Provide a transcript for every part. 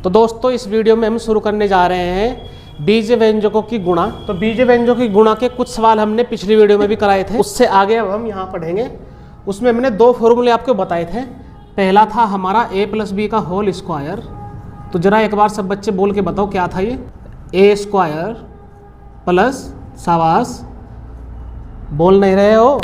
तो दोस्तों इस वीडियो में हम शुरू करने जा रहे हैं बीज व्यंजकों की गुणा। तो बीज व्यंजकों की गुणा के कुछ सवाल हमने पिछली वीडियो में भी कराए थे, उससे आगे अब हम यहाँ पढ़ेंगे। उसमें हमने दो फॉर्मूले आपको बताए थे। पहला था हमारा a प्लस बी का होल स्क्वायर। तो जरा एक बार सब बच्चे बोल के बताओ क्या था ये। ए स्क्वायर प्लस शाबाश, बोल नहीं रहे हो,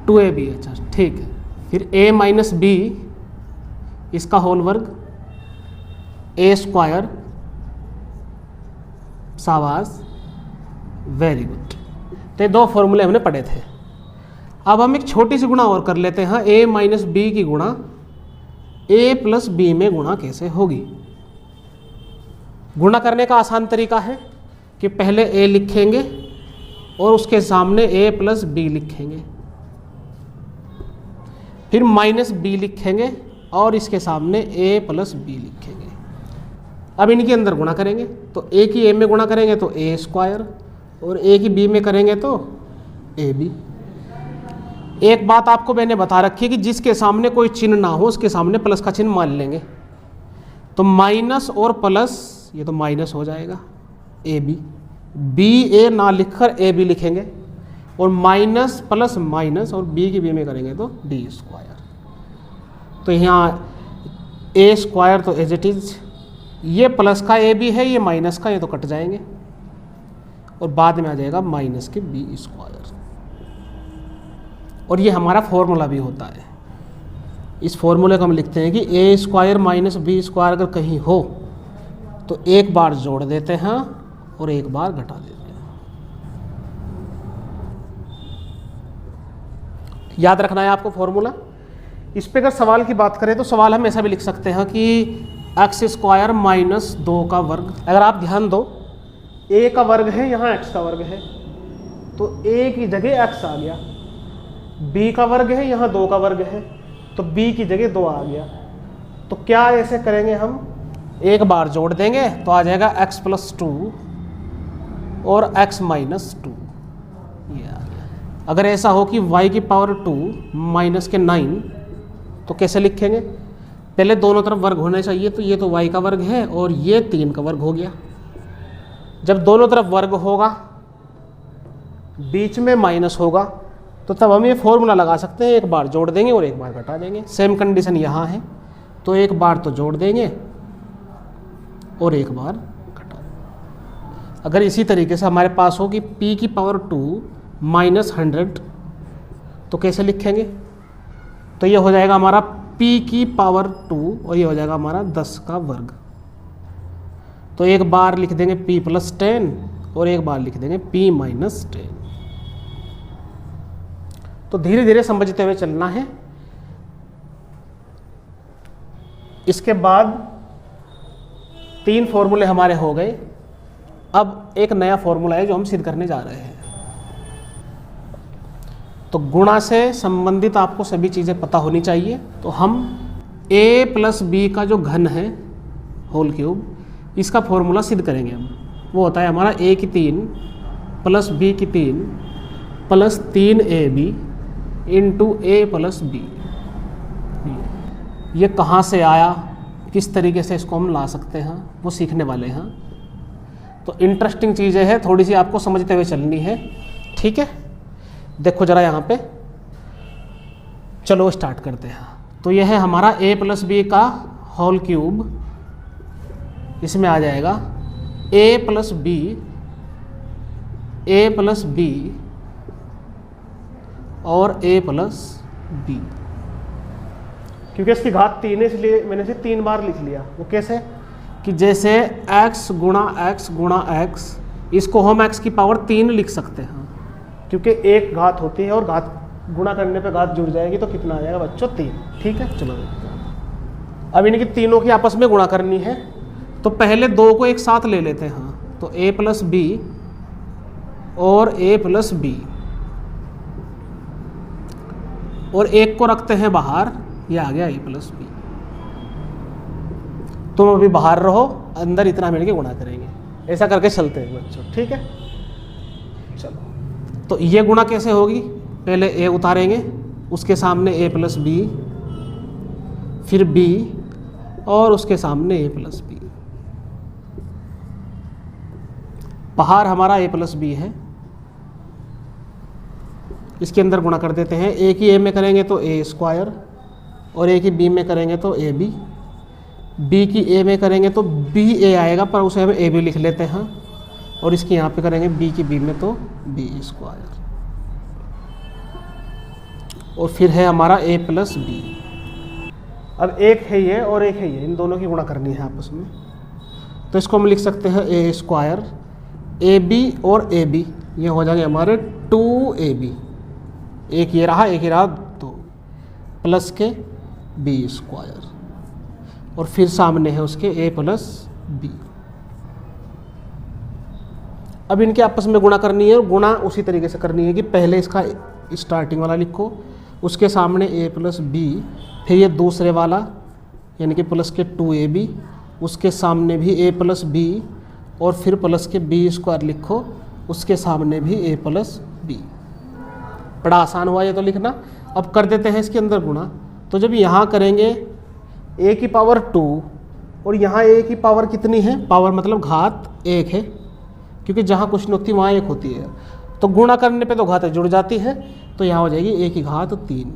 2ab। अच्छा ठीक है। फिर a माइनस बी इसका होल वर्ग, ए स्क्वायर, शाबाश, वेरी गुड। तो दो फॉर्मूले हमने पढ़े थे। अब हम एक छोटी सी गुणा और कर लेते हैं। a माइनस बी की गुणा a प्लस बी में गुणा कैसे होगी। गुणा करने का आसान तरीका है कि पहले a लिखेंगे और उसके सामने a प्लस बी लिखेंगे, फिर माइनस बी लिखेंगे और इसके सामने a प्लस बी लिखेंगे। अब इनके अंदर गुणा करेंगे तो a की a में गुणा करेंगे तो a स्क्वायर और a की b में करेंगे तो ab। एक बात आपको मैंने बता रखी है कि जिसके सामने कोई चिन्ह ना हो उसके सामने प्लस का चिन्ह मान लेंगे। तो माइनस और प्लस, ये तो माइनस हो जाएगा ab, बी ए ना लिखकर ए बी लिखेंगे और माइनस प्लस माइनस और b की b में करेंगे तो d स्क्वायर। तो यहाँ a स्क्वायर तो एज इट इज, ये प्लस का ए बी है, ये माइनस का, ये तो कट जाएंगे और बाद में आ जाएगा माइनस के बी स्क्वायर। और ये हमारा फॉर्मूला भी होता है। इस फॉर्मूले को हम लिखते हैं कि ए स्क्वायर माइनस बी स्क्वायर अगर कहीं हो तो एक बार जोड़ देते हैं और एक बार घटा देते हैं। याद रखना है आपको फॉर्मूला। इस पे अगर सवाल की बात करें तो सवाल हम ऐसा भी लिख सकते हैं कि एक्स स्क्वायर माइनस 2 का वर्ग। अगर आप ध्यान दो, a का वर्ग है, यहाँ x का वर्ग है, तो a की जगह x आ गया। b का वर्ग है, यहाँ 2 का वर्ग है, तो b की जगह 2 आ गया। तो क्या ऐसे करेंगे हम, एक बार जोड़ देंगे तो आ जाएगा x प्लस 2 और x माइनस 2, ये आ गया। अगर ऐसा हो कि y की पावर 2 माइनस के 9 तो कैसे लिखेंगे। पहले दोनों तरफ वर्ग होना चाहिए, तो ये तो y का वर्ग है और ये 3 का वर्ग हो गया। जब दोनों तरफ वर्ग होगा, बीच में माइनस होगा, तो तब हम ये फॉर्मूला लगा सकते हैं, एक बार जोड़ देंगे और एक बार घटा देंगे। सेम कंडीशन यहाँ है, तो एक बार तो जोड़ देंगे और एक बार घटा देंगे। अगर इसी तरीके से हमारे पास हो कि p की पावर 2 माइनस 100 तो कैसे लिखेंगे। तो ये हो जाएगा हमारा p की पावर 2 और ये हो जाएगा हमारा 10 का वर्ग। तो एक बार लिख देंगे p प्लस 10 और एक बार लिख देंगे p माइनस 10। तो धीरे धीरे समझते हुए चलना है। इसके बाद 3 फॉर्मूले हमारे हो गए। अब एक नया फॉर्मूला है जो हम सिद्ध करने जा रहे हैं। तो गुणा से संबंधित आपको सभी चीज़ें पता होनी चाहिए। तो हम a प्लस बी का जो घन है होल क्यूब, इसका फॉर्मूला सिद्ध करेंगे हम। वो होता है हमारा a की 3 प्लस b की 3 plus 3ab into a plus b। ये कहाँ से आया, किस तरीके से इसको हम ला सकते हैं, वो सीखने वाले हैं। तो इंटरेस्टिंग चीज़ें हैं, थोड़ी सी आपको समझते हुए चलनी है, ठीक है। देखो जरा यहाँ पे, चलो स्टार्ट करते हैं। तो यह है हमारा a प्लस बी का होल क्यूब। इसमें आ जाएगा a प्लस बी और a प्लस बी। क्योंकि इसकी घात 3 है इसलिए मैंने इसे 3 बार लिख लिया। वो कैसे कि जैसे x गुणा x, इसको हम x की पावर 3 लिख सकते हैं, क्योंकि एक घात होती है और घात गुणा करने पे घात जुड़ जाएगी तो कितना आ जाएगा बच्चों, 3। ठीक है, चलो अब इनकी तीनों की आपस में गुणा करनी है। तो पहले 2 को एक साथ ले लेते हैं। तो a प्लस बी और a प्लस बी, और एक को रखते हैं बाहर, ये आ गया a प्लस बी। तुम अभी बाहर रहो, अंदर इतना मिलके गुणा करेंगे। ऐसा करके चलते हैं बच्चों, ठीक है। चलो, तो ये गुणा कैसे होगी, पहले a उतारेंगे, उसके सामने a प्लस बी, फिर b और उसके सामने ए प्लस बी। बाहर हमारा ए प्लस बी है, इसके अंदर गुणा कर देते हैं। ए की ए में करेंगे तो ए स्क्वायर, और ए की बी में करेंगे तो ए बी। बी की ए में करेंगे तो बी ए आएगा, पर उसे हम ए बी लिख लेते हैं। और इसकी यहाँ पे करेंगे बी की बी में तो बी स्क्वायर। और फिर है हमारा ए प्लस बी। अब एक है ये और एक है ये, इन दोनों की गुणा करनी है आपस में। तो इसको हम लिख सकते हैं ए स्क्वायर, ए बी और ए बी, ये हो जाएंगे हमारे 2ab। एक ये रहा, एक ये रहा, 2 प्लस के बी स्क्वायर, और फिर सामने है उसके ए प्लस बी। अब इनके आपस में गुणा करनी है, और गुणा उसी तरीके से करनी है कि पहले इसका स्टार्टिंग वाला लिखो, उसके सामने ए प्लस बी, फिर ये दूसरे वाला यानी कि प्लस के 2ab, उसके सामने भी ए प्लस बी, और फिर प्लस के बी स्क्वायर लिखो, उसके सामने भी ए प्लस बी। बड़ा आसान हुआ ये तो लिखना। अब कर देते हैं इसके अंदर गुणा। तो जब यहाँ करेंगे ए की पावर 2 और यहाँ ए की पावर कितनी है, पावर मतलब घात 1 है, क्योंकि जहाँ कुछ नहीं होती वहाँ 1 होती है, तो गुणा करने पे तो घात जुड़ जाती है, तो यहाँ हो जाएगी ए की घात 3।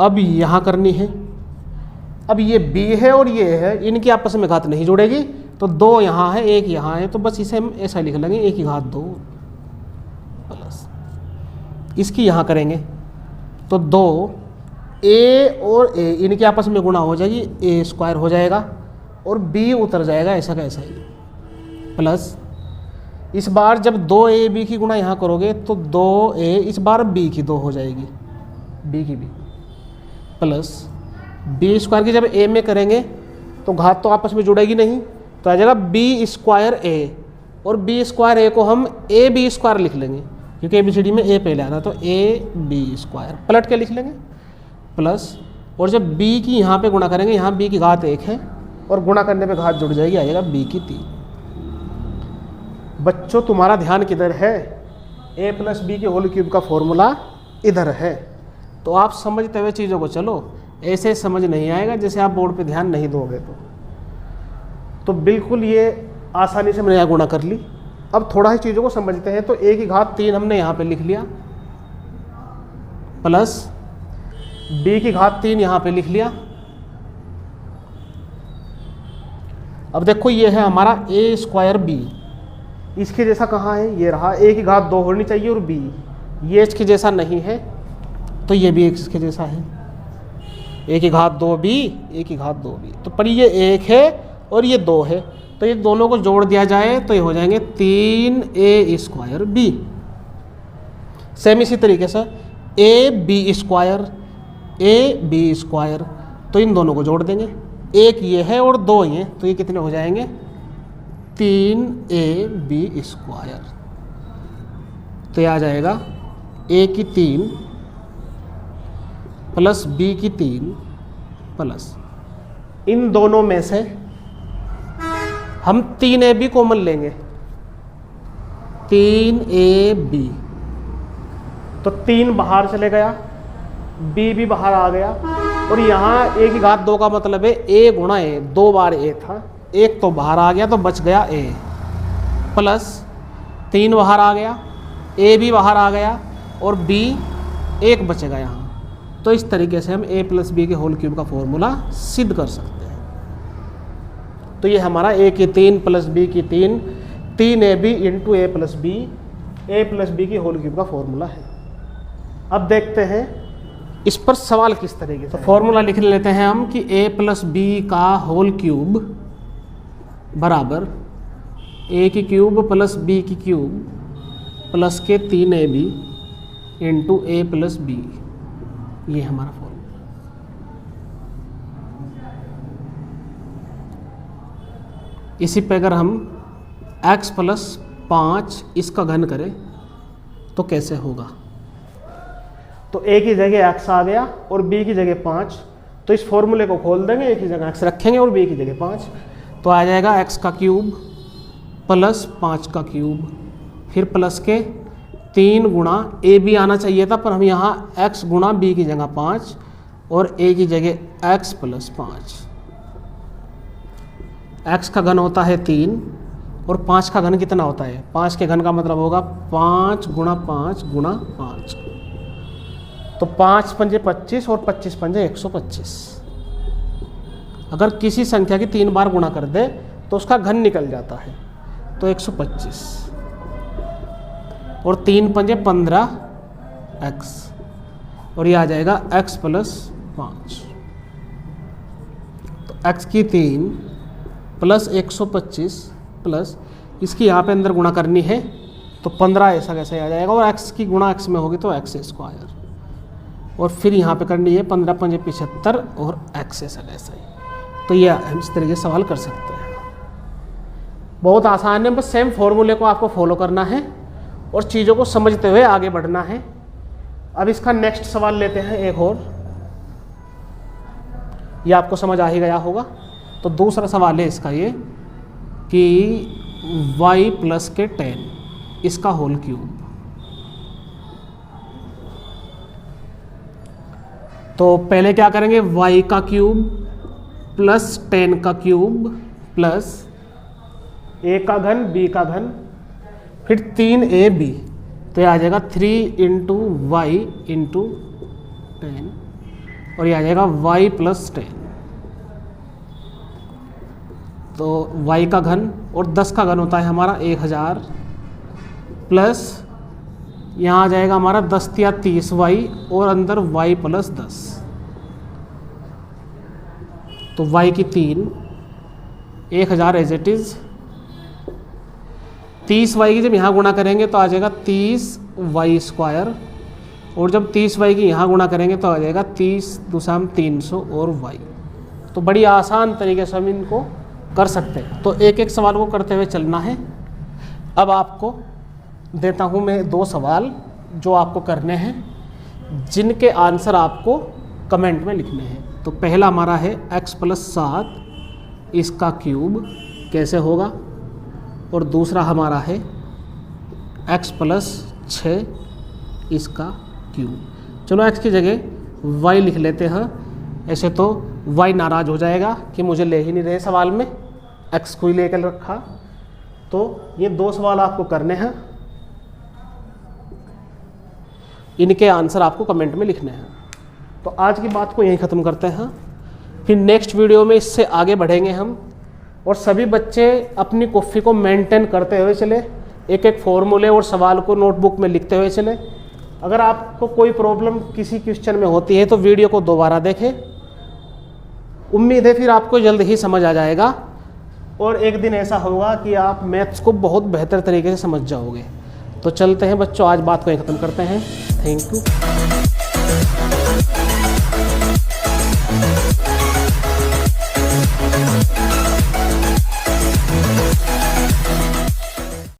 अब यहाँ करनी है, अब ये b है और ये है, इनकी आपस में घात नहीं जुड़ेगी, तो 2 यहाँ है, 1 यहाँ है, तो बस इसे हम ऐसा लिख लेंगे ए की घात 2 प्लस इसकी यहाँ करेंगे तो 2a और a इनके आपस में गुणा हो जाएगी, ए स्क्वायर हो जाएगा और b उतर जाएगा ऐसा का ऐसा ही, प्लस इस बार जब 2ab की गुणा यहाँ करोगे तो 2a, इस बार b की 2 हो जाएगी, b की b, प्लस बी स्क्वायर की जब a में करेंगे तो घात तो आपस में जुड़ेगी नहीं, तो आ जाएगा बी स्क्वायर a, और बी स्क्वायर a को हम ए बी स्क्वायर लिख लेंगे, क्योंकि ABCD में a पहले आता है, तो ए बी स्क्वायर पलट के लिख लेंगे, प्लस और जब b की यहाँ पे गुणा करेंगे, यहाँ b की घात 1 है और गुणा करने पे घात जुड़ जाएगी, आ जाएगा b की 3। बच्चों तुम्हारा ध्यान किधर है, a प्लस बी के होल क्यूब का फॉर्मूला इधर है, तो आप समझते हुए चीज़ों को चलो, ऐसे समझ नहीं आएगा जैसे आप बोर्ड पे ध्यान नहीं दोगे तो बिल्कुल ये आसानी से मैंने यहाँ गुणा कर ली। अब थोड़ा ही चीज़ों को समझते हैं, तो a की घात 3 हमने यहाँ पे लिख लिया, प्लस b की घात 3 यहाँ पे लिख लिया। अब देखो ये है हमारा a स्क्वायर b, इसके जैसा कहाँ है, ये रहा, a की घात 2 होनी चाहिए और b ये इसके जैसा नहीं है, तो ये भी इसके जैसा है, a की घात 2b, a की घात 2b, तो पर ये 1 है और ये 2 है, तो ये दोनों को जोड़ दिया जाए तो ये हो जाएंगे 3a स्क्वायर b। सेम इसी तरीके से ab स्क्वायर, ab स्क्वायर, तो इन दोनों को जोड़ देंगे, एक ये है और 2 ये, तो ये कितने हो जाएंगे 3ab स्क्वायर, तो ये आ जाएगा a की 3 प्लस b की 3 प्लस इन दोनों में से हम 3ab कॉमन लेंगे, 3ab, तो 3 बाहर चले गया, b भी बाहर आ गया, और यहाँ a की घात 2 का मतलब है a गुणा a, 2 बार a था, 1 तो बाहर आ गया तो बच गया a, प्लस 3 बाहर आ गया, a भी बाहर आ गया और b 1 बचेगा यहाँ। तो इस तरीके से हम a प्लस बी के होल क्यूब का फॉर्मूला सिद्ध कर सकते हैं। तो ये हमारा a की 3 प्लस b की 3, 3ab into a plus B की होल क्यूब का फॉर्मूला है। अब देखते हैं इस पर सवाल किस तरीके से। तो फॉर्मूला लिख लेते हैं हम कि a प्लस बी का होल क्यूब बराबर a की क्यूब प्लस b की क्यूब प्लस के 3ab into a plus B, ये हमारा फॉर्मूला। इसी पे अगर हम x प्लस 5 इसका घन करें तो कैसे होगा, तो a की जगह x आ गया और b की जगह 5, तो इस फॉर्मूले को खोल देंगे, a की जगह x रखेंगे और b की जगह 5, तो आ जाएगा x का क्यूब प्लस 5 का क्यूब, फिर प्लस के 3 गुणा a b आना चाहिए था, पर हम यहाँ x गुणा b की जगह 5 और a की जगह x प्लस 5 x का घन होता है 3 और 5 का घन कितना होता है? 5 के घन का मतलब होगा 5 गुणा 5 गुणा 5। तो 5 पंजे 25 और 25 पंजे 125। अगर किसी संख्या की 3 बार गुणा कर दे तो उसका घन निकल जाता है, तो 125 और 3 पंजे 15x और ये आ जाएगा x प्लस 5। तो x की 3 प्लस 125 प्लस इसकी यहाँ पे अंदर गुणा करनी है तो 15 ऐसा कैसे आ जाएगा, और x की गुणा x में होगी तो x स्क्वायर, और फिर यहाँ पे करनी है 15 पंजे 75 और x ऐसा कैसा ही। तो ये हम इस तरीके से सवाल कर सकते हैं। बहुत आसान है, बस सेम फॉर्मूले को आपको फॉलो करना है और चीज़ों को समझते हुए आगे बढ़ना है। अब इसका नेक्स्ट सवाल लेते हैं एक और, ये आपको समझ आ ही गया होगा। तो दूसरा सवाल है इसका ये कि y प्लस के 10 इसका होल क्यूब। तो पहले क्या करेंगे, y का क्यूब प्लस 10 का क्यूब प्लस a का घन b का घन फिर 3ab, तो ये आ जाएगा 3 इंटू वाई इंटू 10 और ये आ जाएगा y प्लस 10। तो y का घन और 10 का घन होता है हमारा 1000 प्लस यहाँ आ जाएगा हमारा 10 या 30y और अंदर y प्लस 10। तो y की 3 1000 एज इट इज़ 30y की जब यहाँ गुणा करेंगे तो आ जाएगा 30y स्क्वायर, और जब 30y की यहाँ गुणा करेंगे तो आ जाएगा 30 दूसरा 300 और y। तो बड़ी आसान तरीके से हम इनको कर सकते हैं। तो एक एक सवाल को करते हुए चलना है। अब आपको देता हूँ मैं 2 सवाल जो आपको करने हैं, जिनके आंसर आपको कमेंट में लिखने हैं। तो पहला हमारा है x प्लस 7 इसका क्यूब कैसे होगा, और दूसरा हमारा है x प्लस 6 इसका क्यूब। चलो x की जगह y लिख लेते हैं, ऐसे तो y नाराज़ हो जाएगा कि मुझे ले ही नहीं रहे सवाल में, x को ही लेकर रखा। तो ये 2 सवाल आपको करने हैं, इनके आंसर आपको कमेंट में लिखने हैं। तो आज की बात को यहीं ख़त्म करते हैं, फिर नेक्स्ट वीडियो में इससे आगे बढ़ेंगे हम। और सभी बच्चे अपनी कॉपी को मेंटेन करते हुए चले, एक एक फॉर्मूले और सवाल को नोटबुक में लिखते हुए चले। अगर आपको कोई प्रॉब्लम किसी क्वेश्चन में होती है तो वीडियो को दोबारा देखें। उम्मीद है फिर आपको जल्द ही समझ आ जाएगा और एक दिन ऐसा होगा कि आप मैथ्स को बहुत बेहतर तरीके से समझ जाओगे। तो चलते हैं बच्चों, आज बात को ख़त्म करते हैं। Thank you.